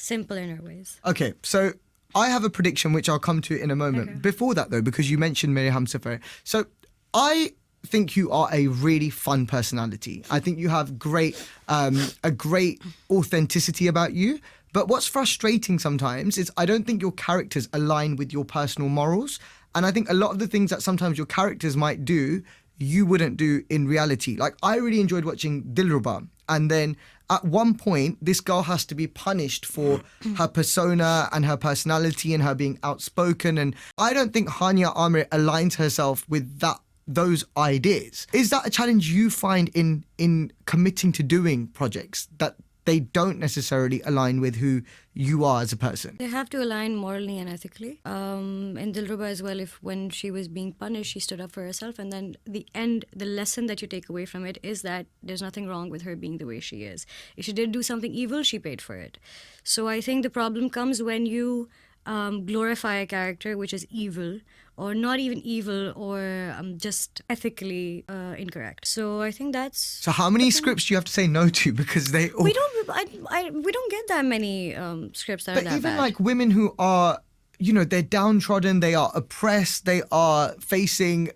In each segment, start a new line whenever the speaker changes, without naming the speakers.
Simple in her ways.
Okay, so I have a prediction which I'll come to in a moment.
Okay.
Before that, though, because you mentioned Miriam Safari. So I think you are a really fun personality. I think you have a great authenticity about you. But what's frustrating sometimes is I don't think your characters align with your personal morals. And I think a lot of the things that sometimes your characters might do, you wouldn't do in reality. Like, I really enjoyed watching Dilruba. And then at one point, this girl has to be punished for her persona and her personality and her being outspoken. And I don't think Hania Amir aligns herself with those ideas. Is that a challenge you find in committing to doing projects, that they don't necessarily align with who you are as a person?
They have to align morally and ethically. In Dilruba as well, when she was being punished, she stood up for herself. And then the lesson that you take away from it is that there's nothing wrong with her being the way she is. If she did do something evil, she paid for it. So I think the problem comes when you glorify a character which is evil, or not even evil, or just ethically incorrect. So I think that's...
So how many scripts do you have to say no to? Because they all...
We don't get that many scripts that are
But
that
even
bad.
like women who are, they're downtrodden, they are oppressed, they are facing,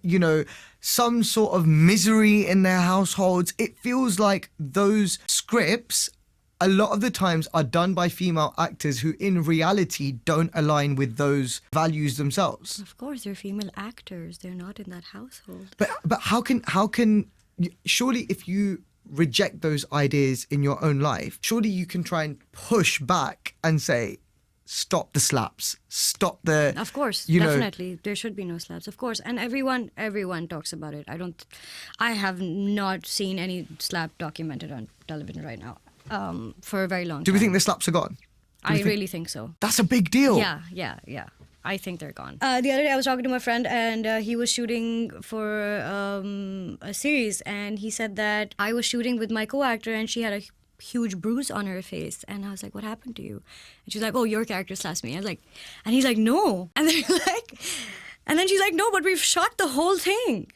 some sort of misery in their households. It feels like those scripts a lot of the times are done by female actors who in reality don't align with those values themselves.
Of course, they're female actors. They're not in that household.
But how can surely if you reject those ideas in your own life, surely you can try and push back and say, stop the slaps, stop the...
Of course, definitely. There should be no slaps, of course. And everyone talks about it. I have not seen any slap documented on television right now for a very long time.
Do we think the slaps are gone?
I really think so.
That's a big deal.
Yeah. I think they're gone. The other day I was talking to my friend, and he was shooting for a series, and he said that I was shooting with my co-actor and she had a huge bruise on her face. And I was like, what happened to you? And she's like, oh, your character slapped me. I was like, and he's like, no. And then she's like, no, but we've shot the whole thing.